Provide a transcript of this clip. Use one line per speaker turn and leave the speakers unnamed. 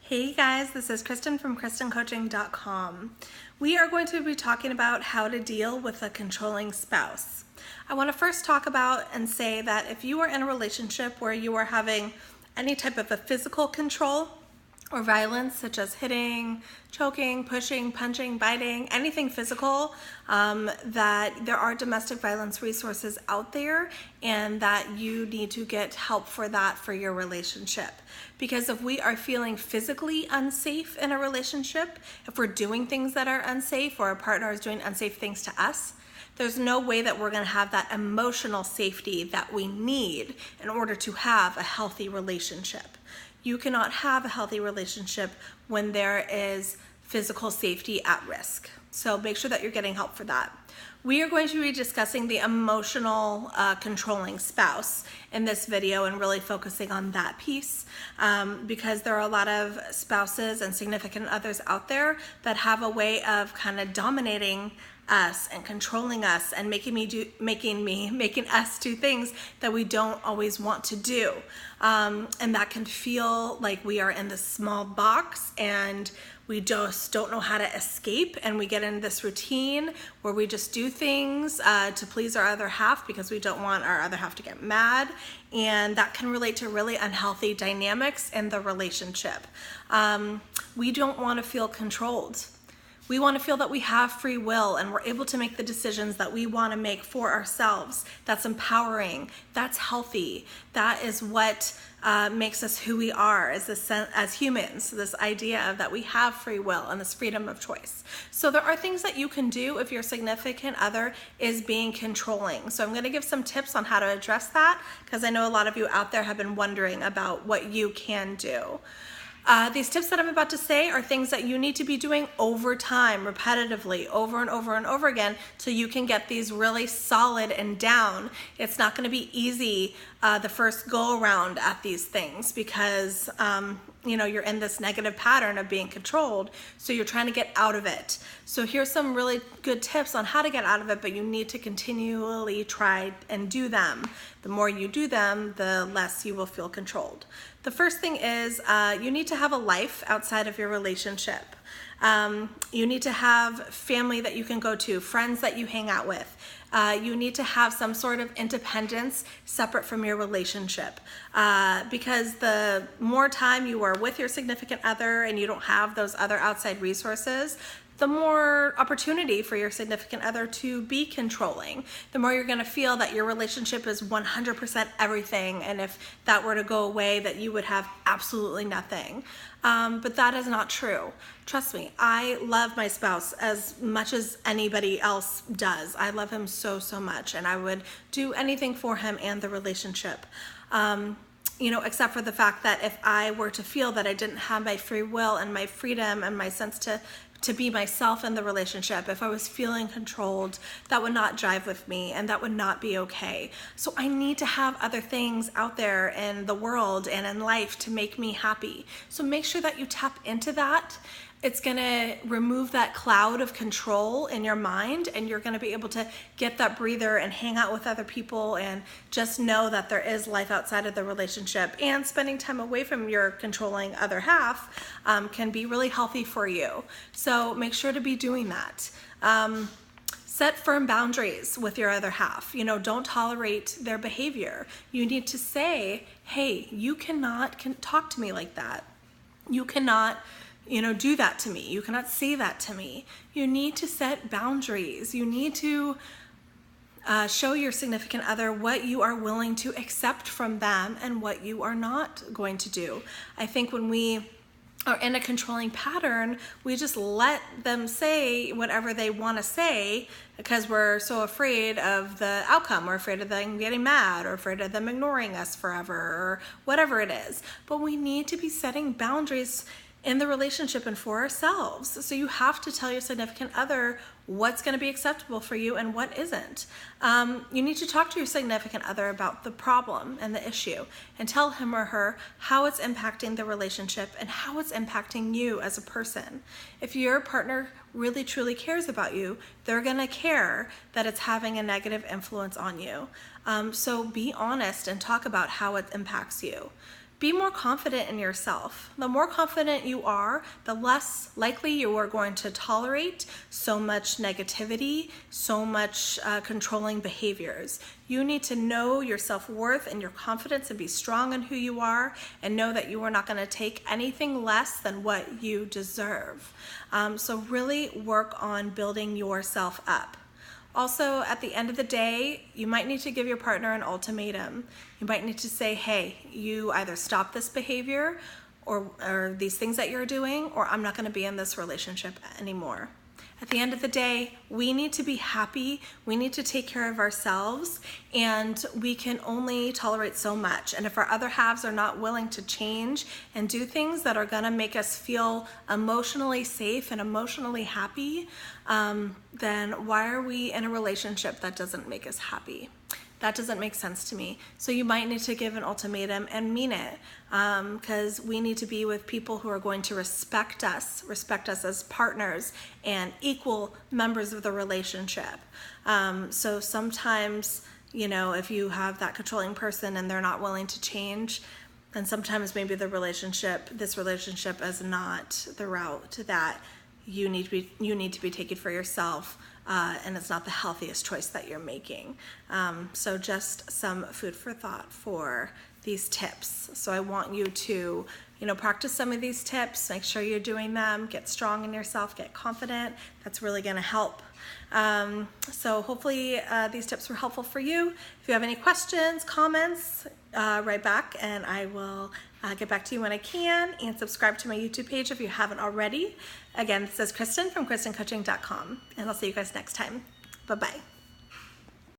Hey guys, this is Kristen from KristenCoaching.com. We are going to be talking about how to deal with a controlling spouse. I want to first talk about and say that if you are in a relationship where you are having any type of a physical control or violence, such as hitting, choking, pushing, punching, biting, anything physical, that there are domestic violence resources out there and that you need to get help for that for your relationship. Because if we are feeling physically unsafe in a relationship, if we're doing things that are unsafe or our partner is doing unsafe things to us, there's no way that we're going to have that emotional safety that we need in order to have a healthy relationship. You cannot have a healthy relationship when there is physical safety at risk. So make sure that you're getting help for that. We are going to be discussing the emotional controlling spouse in this video and really focusing on that piece because there are a lot of spouses and significant others out there that have a way of kind of dominating us and controlling us and making us do things that we don't always want to do. And that can feel like we are in this small box and we just don't know how to escape, and we get in this routine where we just do things to please our other half because we don't want our other half to get mad, and that can relate to really unhealthy dynamics in the relationship. We don't want to feel controlled. We want to feel that we have free will and we're able to make the decisions that we want to make for ourselves. That's empowering. That's healthy. That is what makes us who we are as humans. This idea of that we have free will and this freedom of choice. So there are things that you can do if your significant other is being controlling. So I'm going to give some tips on how to address that because I know a lot of you out there have been wondering about what you can do. These tips that I'm about to say are things that you need to be doing over time, repetitively, over and over and over again, so you can get these really solid and down. It's not going to be easy the first go around at these things because you're in this negative pattern of being controlled, so you're trying to get out of it. So here's some really good tips on how to get out of it, but you need to continually try and do them. The more you do them, the less you will feel controlled. The first thing is you need to have a life outside of your relationship. You need to have family that you can go to, friends that you hang out with. You need to have some sort of independence separate from your relationship because the more time you are with your significant other and you don't have those other outside resources, the more opportunity for your significant other to be controlling, the more you're going to feel that your relationship is 100% everything, and if that were to go away, that you would have absolutely nothing. But that is not true. Trust me, I love my spouse as much as anybody else does. I love him so, so much, and I would do anything for him and the relationship. Except for the fact that if I were to feel that I didn't have my free will and my freedom and my sense to be myself in the relationship, if I was feeling controlled, that would not jive with me and that would not be okay. So I need to have other things out there in the world and in life to make me happy. So make sure that you tap into that. It's going to remove that cloud of control in your mind, and you're going to be able to get that breather and hang out with other people and just know that there is life outside of the relationship. And spending time away from your controlling other half can be really healthy for you. So make sure to be doing that. Set firm boundaries with your other half. Don't tolerate their behavior. You need to say, hey, you cannot talk to me like that. You cannot do that to me. You cannot say that to me. You need to set boundaries. You need to show your significant other what you are willing to accept from them and what you are not going to do. I think when we are in a controlling pattern, we just let them say whatever they want to say because we're so afraid of the outcome. We're afraid of them getting mad or afraid of them ignoring us forever or whatever it is. But we need to be setting boundaries in the relationship and for ourselves. So you have to tell your significant other what's going to be acceptable for you and what isn't. You need to talk to your significant other about the problem and the issue and tell him or her how it's impacting the relationship and how it's impacting you as a person. If your partner really truly cares about you, they're going to care that it's having a negative influence on you. So be honest and talk about how it impacts you. be more confident in yourself. The more confident you are, the less likely you are going to tolerate so much negativity, so much controlling behaviors. You need to know your self-worth and your confidence and be strong in who you are, and know that you are not going to take anything less than what you deserve. So really work on building yourself up. Also, at the end of the day, you might need to give your partner an ultimatum. You might need to say, hey, you either stop this behavior or these things that you're doing, or I'm not going to be in this relationship anymore. At the end of the day, we need to be happy, we need to take care of ourselves, and we can only tolerate so much. And if our other halves are not willing to change and do things that are gonna make us feel emotionally safe and emotionally happy, then why are we in a relationship that doesn't make us happy? That doesn't make sense to me. So you might need to give an ultimatum and mean it, because we need to be with people who are going to respect us as partners and equal members of the relationship. So sometimes, if you have that controlling person and they're not willing to change, then sometimes maybe this relationship is not the route that you need to be taking for yourself. And it's not the healthiest choice that you're making. So just some food for thought for these tips. So I want you to, practice some of these tips, make sure you're doing them, get strong in yourself, get confident. That's really gonna help. So hopefully these tips were helpful for you. If you have any questions, comments, write back and I will get back to you when I can, and subscribe to my YouTube page if you haven't already. Again, this is Kristen from KristenCoaching.com, and I'll see you guys next time. Bye-bye.